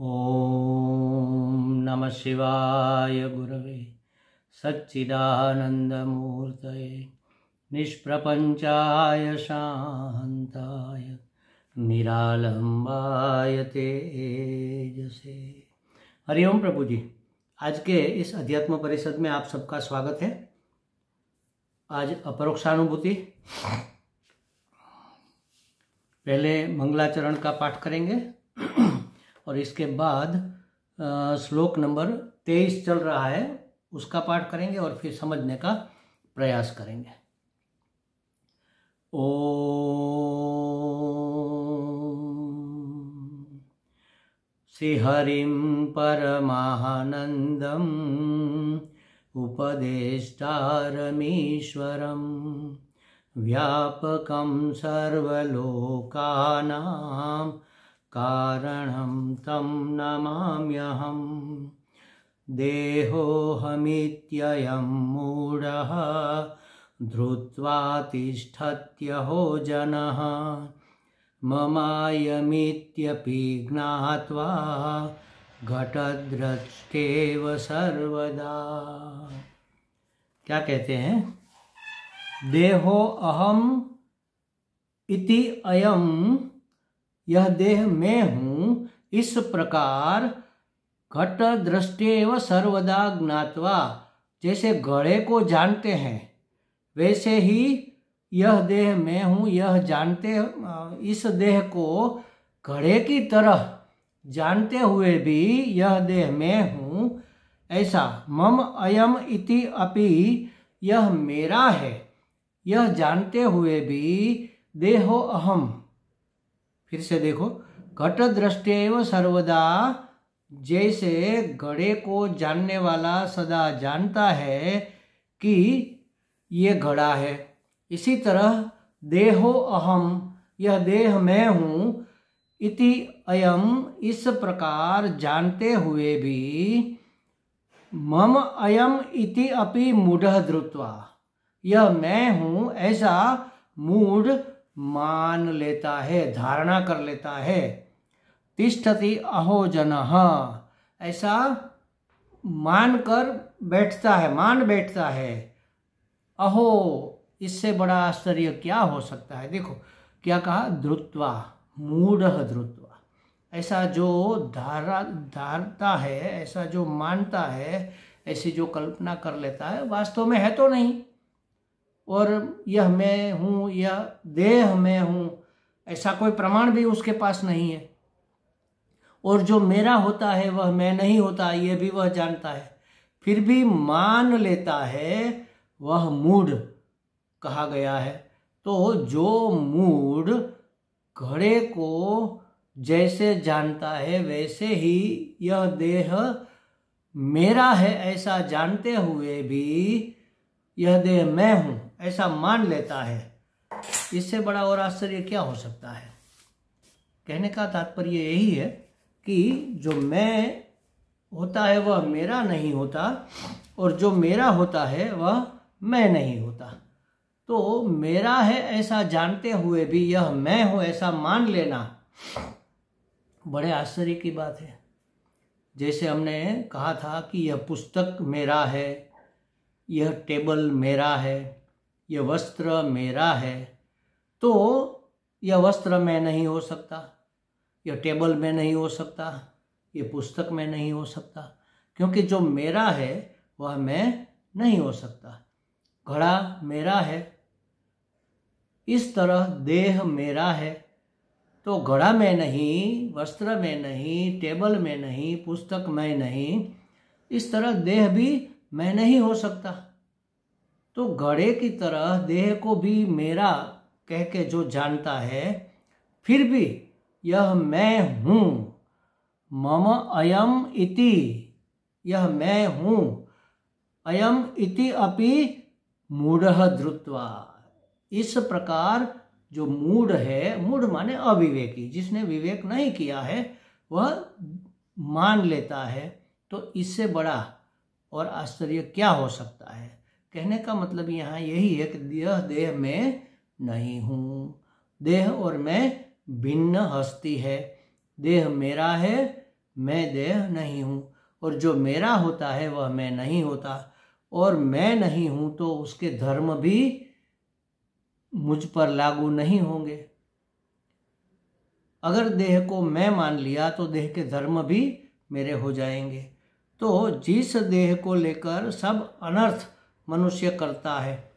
ओम नमः शिवाय गुरवे सच्चिदानंदमूर्तये निष्प्रपंचाय शांताय निरालंबाय तेजसे। हरिओम प्रभु जी, आज के इस अध्यात्म परिषद में आप सबका स्वागत है। आज अपरोक्षानुभूति, पहले मंगलाचरण का पाठ करेंगे और इसके बाद श्लोक नंबर 23 चल रहा है उसका पाठ करेंगे और फिर समझने का प्रयास करेंगे। ओम श्रीहरिं परमानंदं उपदेष्टारमीश्वरं व्यापकं सर्वलोकानां कारणं तं नमाम्यहं। देहोऽहमित्ययं मूढः धृत्वा तिष्ठत्यहो जनः ममायमित्यपि ज्ञात्वा घटद्रष्टेव सर्वदा। क्या कहते हैं? देहो अहम इति अयम, यह देह मैं हूँ, इस प्रकार घट दृष्टेव सर्वदा ज्ञात्वा, जैसे घड़े को जानते हैं वैसे ही यह देह मैं हूँ यह जानते, इस देह को घड़े की तरह जानते हुए भी यह देह मैं हूँ ऐसा मम अयम इति अपि, यह मेरा है यह जानते हुए भी देहो अहम। फिर से देखो, घट दृष्टेव सर्वदा, जैसे घड़े को जानने वाला सदा जानता है कि ये घड़ा है, इसी तरह देहो अहम, यह देह मैं हूँ, इति अयम, इस प्रकार जानते हुए भी मम अयम इति अपि मूढ़ः धृत्वा, यह मैं हूँ ऐसा मूढ़ मान लेता है, धारणा कर लेता है। तिष्ठति अहो जनः, ऐसा मान कर बैठता है, मान बैठता है। अहो, इससे बड़ा आश्चर्य क्या हो सकता है? देखो क्या कहा, धृत्वा, मूढ़ः धृत्वा, ऐसा जो धारता है, ऐसा जो मानता है, ऐसी जो कल्पना कर लेता है, वास्तव में है तो नहीं। और यह मैं हूँ, यह देह मैं हूँ, ऐसा कोई प्रमाण भी उसके पास नहीं है। और जो मेरा होता है वह मैं नहीं होता, ये भी वह जानता है, फिर भी मान लेता है, वह मूढ़ कहा गया है। तो जो मूढ़ घड़े को जैसे जानता है वैसे ही यह देह मेरा है ऐसा जानते हुए भी यह देह मैं हूँ ऐसा मान लेता है, इससे बड़ा और आश्चर्य क्या हो सकता है? कहने का तात्पर्य यही है कि जो मैं होता है वह मेरा नहीं होता और जो मेरा होता है वह मैं नहीं होता। तो मेरा है ऐसा जानते हुए भी यह मैं हूँ ऐसा मान लेना बड़े आश्चर्य की बात है। जैसे हमने कहा था कि यह पुस्तक मेरा है, यह टेबल मेरा है, यह वस्त्र मेरा है, तो यह वस्त्र में नहीं हो सकता, यह टेबल में नहीं हो सकता, यह पुस्तक में नहीं हो सकता, क्योंकि जो मेरा है वह मैं नहीं हो सकता। घड़ा मेरा है, इस तरह देह मेरा है, तो घड़ा में नहीं, वस्त्र में नहीं, टेबल में नहीं, पुस्तक में नहीं, इस तरह देह भी मैं नहीं हो सकता। तो घड़े की तरह देह को भी मेरा कह के जो जानता है, फिर भी यह मैं हूँ, मम अयम इति, यह मैं हूँ, अयम इति अपि मूढ़ः धृत्वा, इस प्रकार जो मूढ़ है, मूढ़ माने अविवेकी, जिसने विवेक नहीं किया है वह मान लेता है। तो इससे बड़ा और आश्चर्य क्या हो सकता है? कहने का मतलब यहाँ यही है कि यह देह में नहीं हूँ, देह और मैं भिन्न हस्ती है। देह मेरा है, मैं देह नहीं हूँ, और जो मेरा होता है वह मैं नहीं होता, और मैं नहीं हूँ तो उसके धर्म भी मुझ पर लागू नहीं होंगे। अगर देह को मैं मान लिया तो देह के धर्म भी मेरे हो जाएंगे। तो जिस देह को लेकर सब अनर्थ मनुष्य करता है,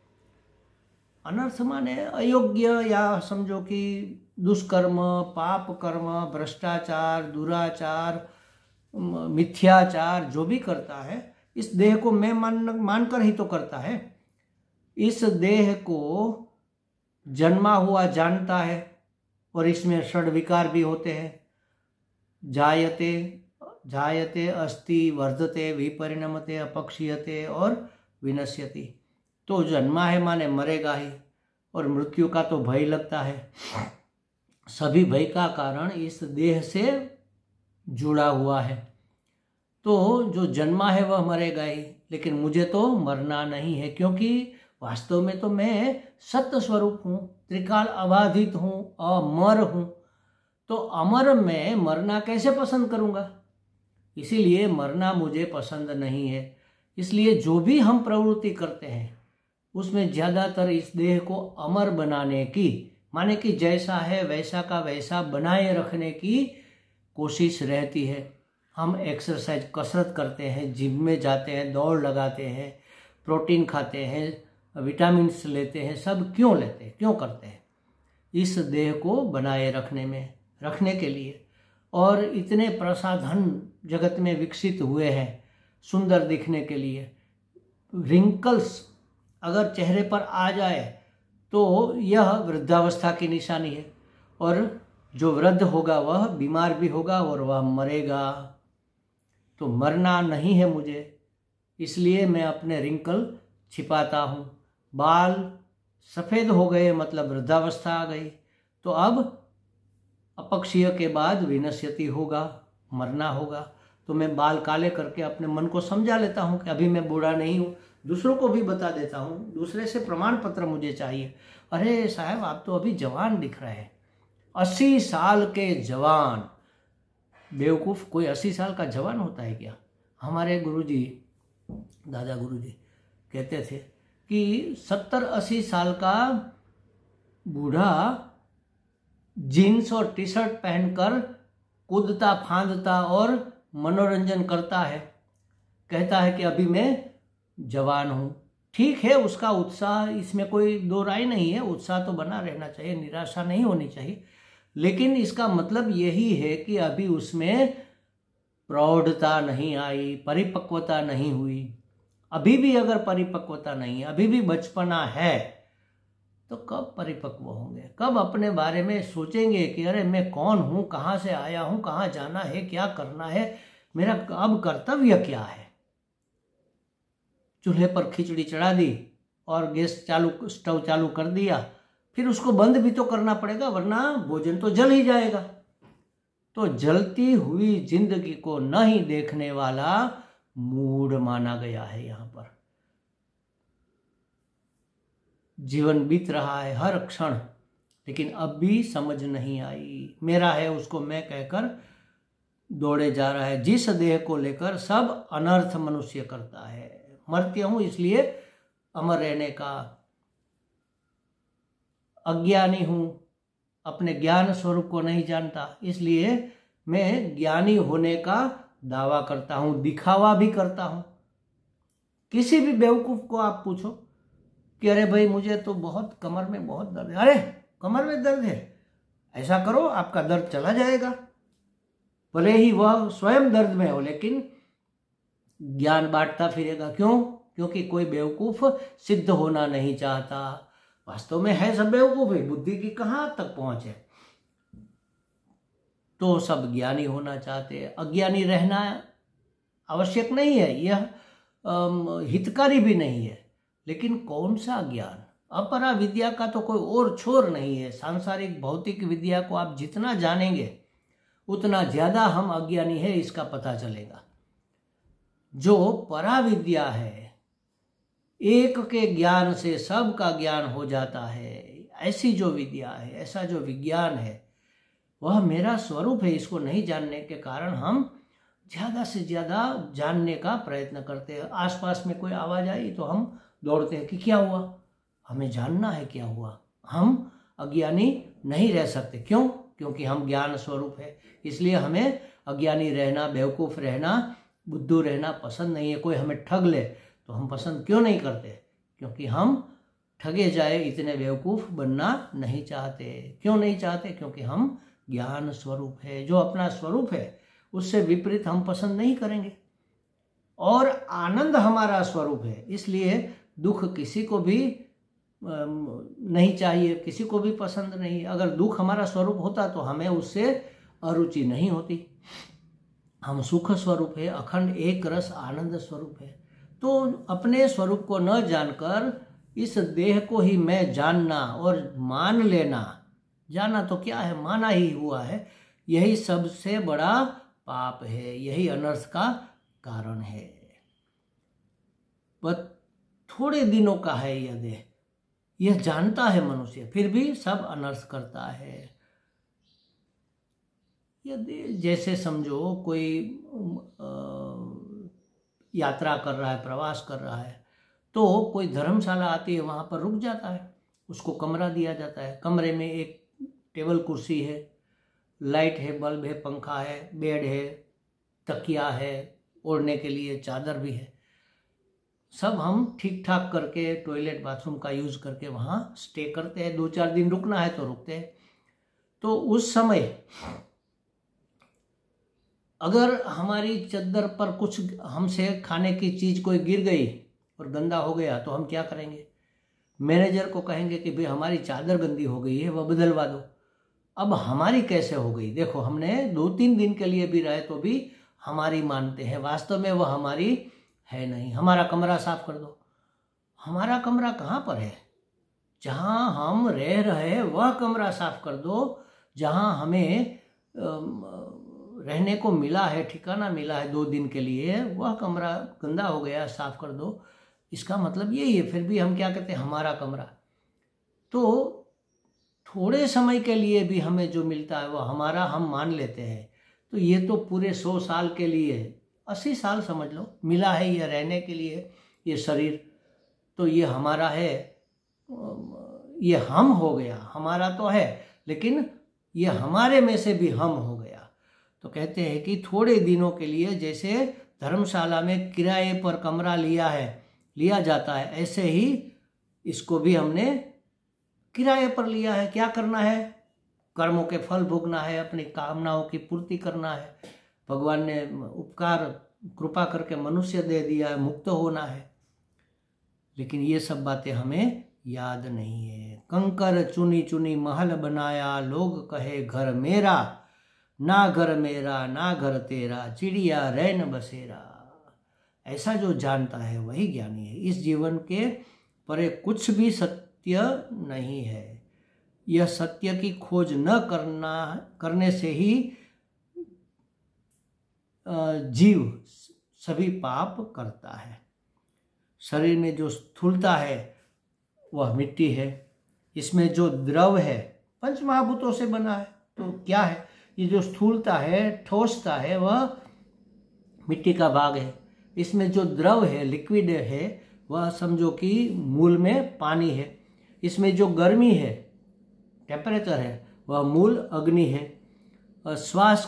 अनर्थ माने अयोग्य या समझो कि दुष्कर्म, पाप कर्म, भ्रष्टाचार, दुराचार, मिथ्याचार जो भी करता है, इस देह को मैं मानकर ही तो करता है। इस देह को जन्मा हुआ जानता है, और इसमें षड विकार भी होते हैं। जायते अस्ति वर्धते विपरिणमते अपक्षीयते और विनश्यति। तो जन्मा है माने मरेगा ही, और मृत्यु का तो भय लगता है। सभी भय का कारण इस देह से जुड़ा हुआ है। तो जो जन्मा है वह मरेगा ही, लेकिन मुझे तो मरना नहीं है, क्योंकि वास्तव में तो मैं सत्य स्वरूप हूँ, त्रिकाल अबाधित हूँ, अमर हूँ। तो अमर में मरना कैसे पसंद करूँगा? इसीलिए मरना मुझे पसंद नहीं है। इसलिए जो भी हम प्रवृत्ति करते हैं उसमें ज़्यादातर इस देह को अमर बनाने की, माने कि जैसा है वैसा का वैसा बनाए रखने की कोशिश रहती है। हम एक्सरसाइज, कसरत करते हैं, जिम में जाते हैं, दौड़ लगाते हैं, प्रोटीन खाते हैं, विटामिन्स लेते हैं, सब क्यों लेते हैं, क्यों करते हैं? इस देह को बनाए रखने के लिए। और इतने प्रसाधन जगत में विकसित हुए हैं सुंदर दिखने के लिए। रिंकल्स अगर चेहरे पर आ जाए तो यह वृद्धावस्था की निशानी है, और जो वृद्ध होगा वह बीमार भी होगा और वह मरेगा। तो मरना नहीं है मुझे, इसलिए मैं अपने रिंकल छिपाता हूँ। बाल सफ़ेद हो गए मतलब वृद्धावस्था आ गई। तो अब अपक्षीय के बाद विनश्यति होगा, मरना होगा। तो मैं बाल काले करके अपने मन को समझा लेता हूँ कि अभी मैं बूढ़ा नहीं हूँ। दूसरों को भी बता देता हूँ, दूसरे से प्रमाण पत्र मुझे चाहिए। अरे साहब, आप तो अभी जवान दिख रहे हैं, 80 साल के जवान। बेवकूफ़, कोई 80 साल का जवान होता है क्या? हमारे गुरुजी, दादा गुरुजी कहते थे कि 70-80 साल का बूढ़ा जीन्स और टी शर्ट पहनकर कूदता फांदता और मनोरंजन करता है, कहता है कि अभी मैं जवान हूँ। ठीक है, उसका उत्साह, इसमें कोई दो राय नहीं है, उत्साह तो बना रहना चाहिए, निराशा नहीं होनी चाहिए। लेकिन इसका मतलब यही है कि अभी उसमें प्रौढ़ता नहीं आई, परिपक्वता नहीं हुई। अभी भी अगर परिपक्वता नहीं है, अभी भी बचपना है, तो कब परिपक्व होंगे? कब अपने बारे में सोचेंगे कि अरे मैं कौन हूँ, कहाँ से आया हूँ, कहाँ जाना है, क्या करना है, मेरा अब कर्तव्य क्या है? चूल्हे पर खिचड़ी चढ़ा दी और स्टोव चालू कर दिया, फिर उसको बंद भी तो करना पड़ेगा, वरना भोजन तो जल ही जाएगा। तो जलती हुई जिंदगी को नहीं देखने वाला मूढ़ माना गया है। यहाँ पर जीवन बीत रहा है हर क्षण, लेकिन अब भी समझ नहीं आई। मेरा है उसको मैं कहकर दौड़े जा रहा है। जिस देह को लेकर सब अनर्थ मनुष्य करता है। मरते हूँ इसलिए अमर रहने का अज्ञानी हूँ, अपने ज्ञान स्वरूप को नहीं जानता, इसलिए मैं ज्ञानी होने का दावा करता हूँ, दिखावा भी करता हूँ। किसी भी बेवकूफ़ को आप पूछो कि अरे भाई मुझे तो बहुत कमर में बहुत दर्द है, अरे कमर में दर्द है, ऐसा करो आपका दर्द चला जाएगा। भले ही वह स्वयं दर्द में हो, लेकिन ज्ञान बांटता फिरेगा। क्यों? क्योंकि कोई बेवकूफ़ सिद्ध होना नहीं चाहता। वास्तव में है सब बेवकूफ़ है, बुद्धि की कहाँ तक पहुँच है। तो सब ज्ञानी होना चाहते हैं, अज्ञानी रहना आवश्यक नहीं है, यह हितकारी भी नहीं है। लेकिन कौन सा ज्ञान? अपरा विद्या का तो कोई और छोर नहीं है। सांसारिक भौतिक विद्या को आप जितना जानेंगे उतना ज़्यादा हम अज्ञानी है, इसका पता चलेगा। जो परा विद्या है, एक के ज्ञान से सब का ज्ञान हो जाता है, ऐसी जो विद्या है, ऐसा जो विज्ञान है, वह मेरा स्वरूप है। इसको नहीं जानने के कारण हम ज़्यादा से ज़्यादा जानने का प्रयत्न करते हैं। आसपास में कोई आवाज़ आई तो हम दौड़ते हैं कि क्या हुआ, हमें जानना है क्या हुआ। हम अज्ञानी नहीं रह सकते। क्यों? क्योंकि हम ज्ञान स्वरूप है। इसलिए हमें अज्ञानी रहना, बेवकूफ़ रहना, बुद्धू रहना पसंद नहीं है। कोई हमें ठग ले तो हम पसंद क्यों नहीं करते? क्योंकि हम ठगे जाए इतने बेवकूफ़ बनना नहीं चाहते। क्यों नहीं चाहते? क्योंकि हम ज्ञान स्वरूप है। जो अपना स्वरूप है उससे विपरीत हम पसंद नहीं करेंगे। और आनंद हमारा स्वरूप है, इसलिए दुख किसी को भी नहीं चाहिए, किसी को भी पसंद नहीं। अगर दुख हमारा स्वरूप होता तो हमें उससे अरुचि नहीं होती। हम सुख स्वरूप है, अखंड एक रस आनंद स्वरूप है। तो अपने स्वरूप को न जानकर इस देह को ही मैं जानना और मान लेना, जाना तो क्या है, माना ही हुआ है, यही सबसे बड़ा पाप है, यही अनर्थ का कारण है। पर थोड़े दिनों का है यह देह, यह जानता है मनुष्य, फिर भी सब अनर्थ करता है। यदि जैसे समझो कोई यात्रा कर रहा है, प्रवास कर रहा है, तो कोई धर्मशाला आती है, वहाँ पर रुक जाता है, उसको कमरा दिया जाता है। कमरे में एक टेबल कुर्सी है, लाइट है, बल्ब है, पंखा है, बेड है, तकिया है, ओढ़ने के लिए चादर भी है। सब हम ठीक ठाक करके टॉयलेट बाथरूम का यूज़ करके वहाँ स्टे करते हैं। 2-4 दिन रुकना है तो रुकते हैं। तो उस समय अगर हमारी चद्दर पर कुछ हमसे खाने की चीज़ कोई गिर गई और गंदा हो गया तो हम क्या करेंगे? मैनेजर को कहेंगे कि भाई हमारी चादर गंदी हो गई है, वह बदलवा दो। अब हमारी कैसे हो गई? देखो, हमने 2-3 दिन के लिए भी रहे तो भी हमारी मानते हैं, वास्तव में वह हमारी है नहीं। हमारा कमरा साफ कर दो। हमारा कमरा कहाँ पर है? जहाँ हम रह रहे हैं वह कमरा साफ कर दो। जहाँ हमें रहने को मिला है, ठिकाना मिला है 2 दिन के लिए, वह कमरा गंदा हो गया, साफ कर दो। इसका मतलब यही है। फिर भी हम क्या कहते हैं? हमारा कमरा। तो थोड़े समय के लिए भी हमें जो मिलता है वह हमारा हम मान लेते हैं। तो ये तो पूरे 100 साल के लिए, 80 साल समझ लो, मिला है ये रहने के लिए, ये शरीर, तो ये हमारा है, ये हम हो गया। हमारा तो है लेकिन ये हमारे में से भी हम हो गया। तो कहते हैं कि थोड़े दिनों के लिए, जैसे धर्मशाला में किराए पर कमरा लिया जाता है, ऐसे ही इसको भी हमने किराए पर लिया है। क्या करना है? कर्मों के फल भोगना है, अपनी कामनाओं की पूर्ति करना है। भगवान ने उपकार कृपा करके मनुष्य दे दिया है, मुक्त होना है। लेकिन ये सब बातें हमें याद नहीं है। कंकर चुनी चुनी महल बनाया, लोग कहे घर मेरा, ना घर मेरा ना घर तेरा, चिड़िया रैन बसेरा। ऐसा जो जानता है वही ज्ञानी है। इस जीवन के परे कुछ भी सत्य नहीं है। यह सत्य की खोज न करने से ही जीव सभी पाप करता है। शरीर में जो स्थूलता है वह मिट्टी है। इसमें जो द्रव है पंच महाभूतों से बना है। तो क्या है? ये जो स्थूलता है, ठोसता है, वह मिट्टी का भाग है। इसमें जो द्रव है, लिक्विड है, वह समझो कि मूल में पानी है। इसमें जो गर्मी है, टेम्परेचर है, वह मूल अग्नि है। और श्वास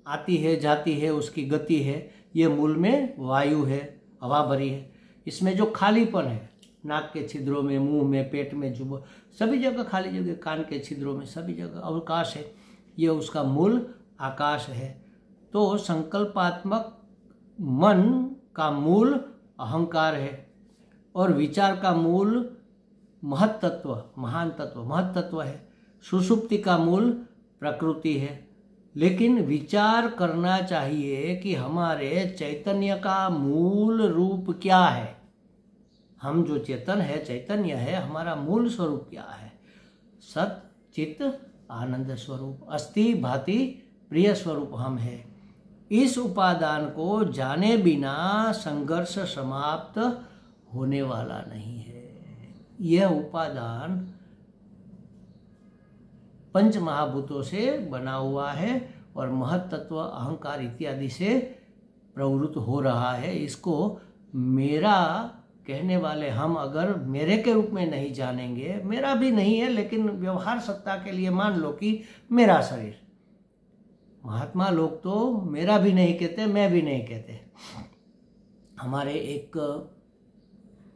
आती है जाती है, उसकी गति है, ये मूल में वायु है, हवा भरी है। इसमें जो खालीपन है, नाक के छिद्रों में, मुंह में, पेट में, जुबान, सभी जगह खाली जगह, कान के छिद्रों में, सभी जगह अवकाश है। ये उसका मूल आकाश है। तो संकल्पात्मक मन का मूल अहंकार है और विचार का मूल महत्तत्व, महान तत्व, महत्तत्व है। सुषुप्ति का मूल प्रकृति है। लेकिन विचार करना चाहिए कि हमारे चैतन्य का मूल रूप क्या है। हम जो चेतन है, चैतन्य है, हमारा मूल स्वरूप क्या है? सत चित आनंद स्वरूप, अस्ति भाति प्रिय स्वरूप हम है। इस उपादान को जाने बिना संघर्ष समाप्त होने वाला नहीं है। यह उपादान पंच महाभूतों से बना हुआ है और महत्तत्व, अहंकार इत्यादि से प्रवृत्त हो रहा है, इसको मेरा कहने वाले हम अगर मेरे के रूप में नहीं जानेंगे, मेरा भी नहीं है लेकिन व्यवहार सत्ता के लिए मान लो कि मेरा शरीर, महात्मा लोग तो मेरा भी नहीं कहते, मैं भी नहीं कहते। हमारे एक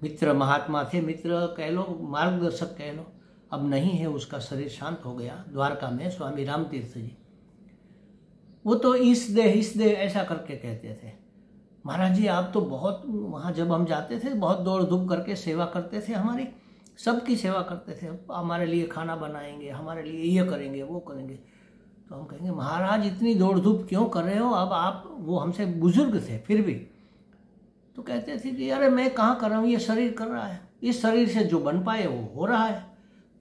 मित्र महात्मा थे, मित्र कह लो, मार्गदर्शक कह लो, अब नहीं है, उसका शरीर शांत हो गया द्वारका में, स्वामी राम तीर्थ जी। वो तो इस दे ऐसा करके कहते थे, महाराज जी आप तो बहुत, वहाँ जब हम जाते थे बहुत दौड़ धूप करके सेवा करते थे, हमारी सबकी सेवा करते थे, हमारे लिए खाना बनाएंगे, हमारे लिए ये करेंगे वो करेंगे। तो हम कहेंगे महाराज इतनी दौड़ धूप क्यों कर रहे हो, अब आप, वो हमसे बुजुर्ग थे फिर भी, तो कहते थे कि अरे मैं कहाँ कर रहा हूँ, ये शरीर कर रहा है, इस शरीर से जो बन पाए वो हो रहा है,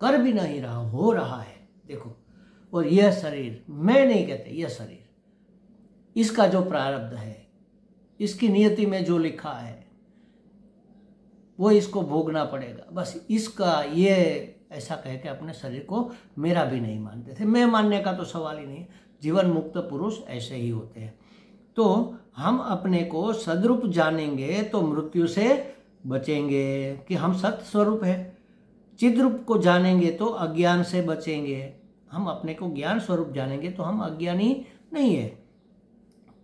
कर भी नहीं रहा, हो रहा है, देखो। और यह शरीर, मैं नहीं कहते, यह शरीर, इसका जो प्रारब्ध है, इसकी नियति में जो लिखा है वो इसको भोगना पड़ेगा, बस इसका, ये ऐसा कह के अपने शरीर को मेरा भी नहीं मानते थे। मैं मानने का तो सवाल ही नहीं है, जीवन मुक्त पुरुष ऐसे ही होते हैं। तो हम अपने को सद्रूप जानेंगे तो मृत्यु से बचेंगे कि हम सत्य स्वरूप है, चिद्रूप को जानेंगे तो अज्ञान से बचेंगे, हम अपने को ज्ञान स्वरूप जानेंगे तो हम अज्ञानी नहीं है,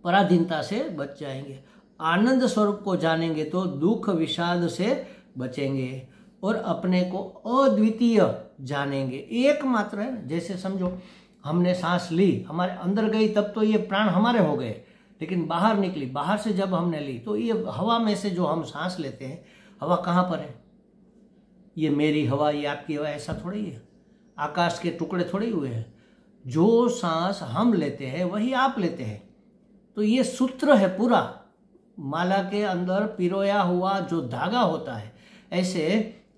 पराधीनता से बच जाएंगे। आनंद स्वरूप को जानेंगे तो दुख विषाद से बचेंगे और अपने को अद्वितीय जानेंगे, एकमात्र है। जैसे समझो हमने सांस ली, हमारे अंदर गई तब तो ये प्राण हमारे हो गए, लेकिन बाहर निकली, बाहर से जब हमने ली तो ये हवा में से जो हम सांस लेते हैं, हवा कहाँ पर है, ये मेरी हवा, ये आपकी हवा, ऐसा थोड़ी है, आकाश के टुकड़े थोड़ी हुए हैं। जो सांस हम लेते हैं वही आप लेते हैं। तो ये सूत्र है पूरा, माला के अंदर पिरोया हुआ जो धागा होता है, ऐसे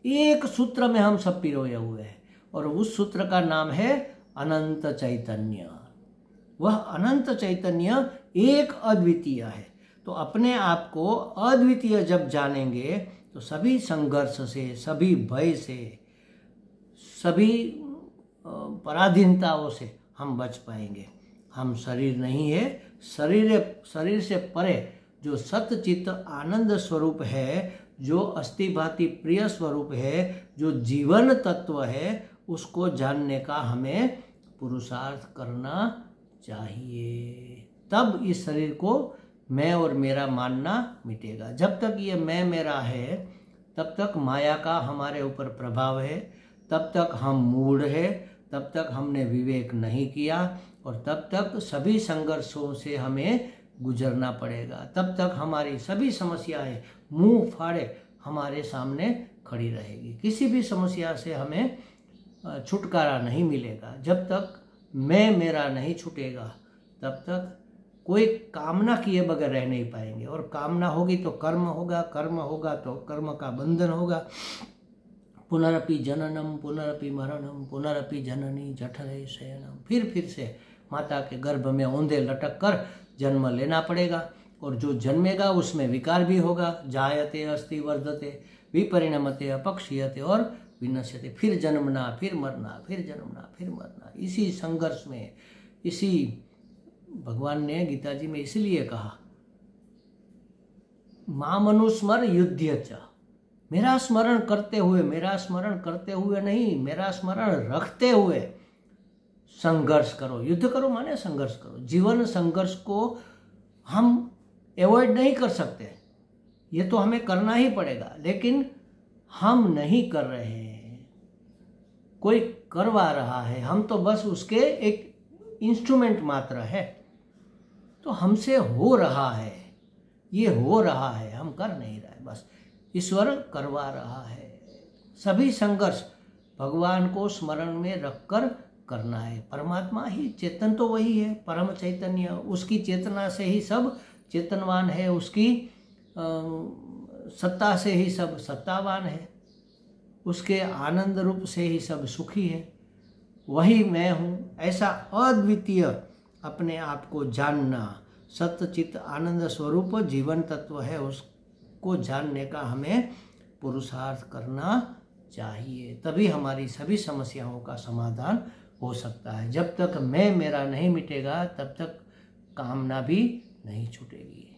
एक सूत्र में हम सब पिरोए हुए हैं, और उस सूत्र का नाम है अनंत चैतन्य। वह अनंत चैतन्य एक अद्वितीय है। तो अपने आप को अद्वितीय जब जानेंगे तो सभी संघर्ष से, सभी भय से, सभी पराधीनताओं से हम बच पाएंगे। हम शरीर नहीं है, शरीर से परे जो सत्य चित्त आनंद स्वरूप है, जो अस्थि भांति प्रिय स्वरूप है, जो जीवन तत्व है, उसको जानने का हमें पुरुषार्थ करना चाहिए। तब इस शरीर को मैं और मेरा मानना मिटेगा। जब तक ये मैं मेरा है तब तक माया का हमारे ऊपर प्रभाव है, तब तक हम मूढ़ है, तब तक हमने विवेक नहीं किया, और तब तक सभी संघर्षों से हमें गुजरना पड़ेगा। तब तक हमारी सभी समस्याएं मुंह फाड़े हमारे सामने खड़ी रहेगी। किसी भी समस्या से हमें छुटकारा नहीं मिलेगा। जब तक मैं मेरा नहीं छूटेगा तब तक कोई कामना किए बगैर रह नहीं पाएंगे, और कामना होगी तो कर्म होगा, कर्म होगा तो कर्म का बंधन होगा। पुनरपि जननम पुनरपि मरणम पुनरपि जननी जठरे शयनम, फिर से माता के गर्भ में औंधे लटक कर जन्म लेना पड़ेगा, और जो जन्मेगा उसमें विकार भी होगा। जायते अस्ति वर्धते विपरिणमते अपक्षीयते और विनश्यते, फिर जन्मना, फिर मरना, फिर जन्मना, फिर मरना। इसी संघर्ष में, इसी भगवान ने गीता जी में इसलिए कहा मामनुस्मर युध्य च, मेरा स्मरण करते हुए, मेरा स्मरण करते हुए नहीं, मेरा स्मरण रखते हुए संघर्ष करो। युद्ध करो माने संघर्ष करो। जीवन संघर्ष को हम अवॉइड नहीं कर सकते, ये तो हमें करना ही पड़ेगा, लेकिन हम नहीं कर रहे हैं, कोई करवा रहा है, हम तो बस उसके एक इंस्ट्रूमेंट मात्र है। तो हमसे हो रहा है, ये हो रहा है, हम कर नहीं रहे, बस ईश्वर करवा रहा है। सभी संघर्ष भगवान को स्मरण में रखकर करना है। परमात्मा ही, चेतन तो वही है, परम चैतन्य, उसकी चेतना से ही सब चेतनवान है, उसकी सत्ता से ही सब सत्तावान है, उसके आनंद रूप से ही सब सुखी है। वही मैं हूँ, ऐसा अद्वितीय अपने आप को जानना, सत्य चित्त आनंद स्वरूप जीवन तत्व है, उसको जानने का हमें पुरुषार्थ करना चाहिए। तभी हमारी सभी समस्याओं का समाधान हो सकता है। जब तक मैं मेरा नहीं मिटेगा तब तक कामना भी नहीं छूटेगी।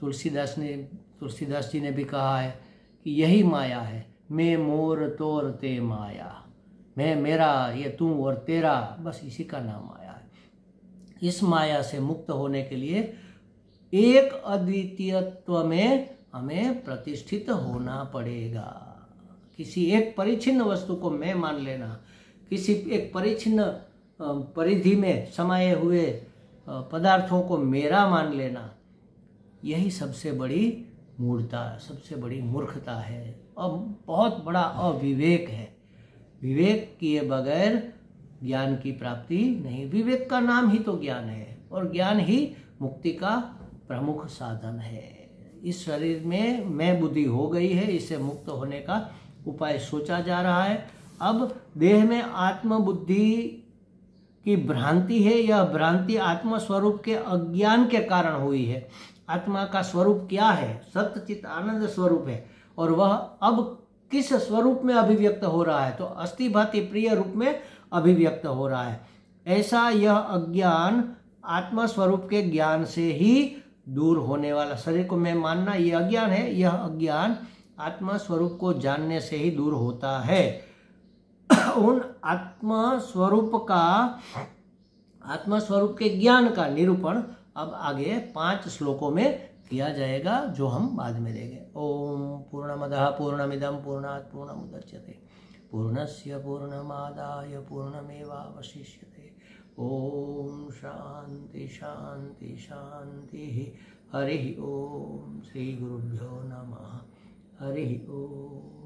तुलसीदास जी ने भी कहा है कि यही माया है, मैं मोर तोर ते माया, मैं मेरा ये तू और तेरा, बस इसी का नाम माया है। इस माया से मुक्त होने के लिए एक अद्वितीयत्व में हमें प्रतिष्ठित होना पड़ेगा। किसी एक परिच्छिन्न वस्तु को मैं मान लेना, किसी एक परिच्छिन्न परिधि में समाये हुए पदार्थों को मेरा मान लेना, यही सबसे बड़ी मूर्खता, सबसे बड़ी मूर्खता है और बहुत बड़ा अविवेक है। विवेक किए बगैर ज्ञान की प्राप्ति नहीं। विवेक का नाम ही तो ज्ञान है और ज्ञान ही मुक्ति का प्रमुख साधन है। इस शरीर में मैं बुद्धि हो गई है, इससे मुक्त होने का उपाय सोचा जा रहा है। अब देह में आत्म बुद्धि की भ्रांति है, यह भ्रांति आत्म स्वरूप के अज्ञान के कारण हुई है। आत्मा का स्वरूप क्या है? सत्य चित आनंद स्वरूप है और वह अब किस स्वरूप में अभिव्यक्त हो रहा है? तो अस्थि भांति प्रिय रूप में अभिव्यक्त हो रहा है। ऐसा यह अज्ञान आत्मा स्वरूप के ज्ञान से ही दूर होने वाला, शरीर को मैं मानना ये अज्ञान है, यह अज्ञान आत्मा स्वरूप को जानने से ही दूर होता है। उन आत्मा स्वरूप के ज्ञान का निरूपण अब आगे 5 श्लोकों में किया जाएगा, जो हम बाद में देंगे। ओम पूर्णमदः पूर्णमिदं पूर्णात् पूर्णमुदच्यते पूर्णस्य पूर्णमादाय पूर्णमेवावशिष्यते। ओम शांति शांति शांति। हरि ओम। श्री गुरुभ्यो नमः। हरि ओम।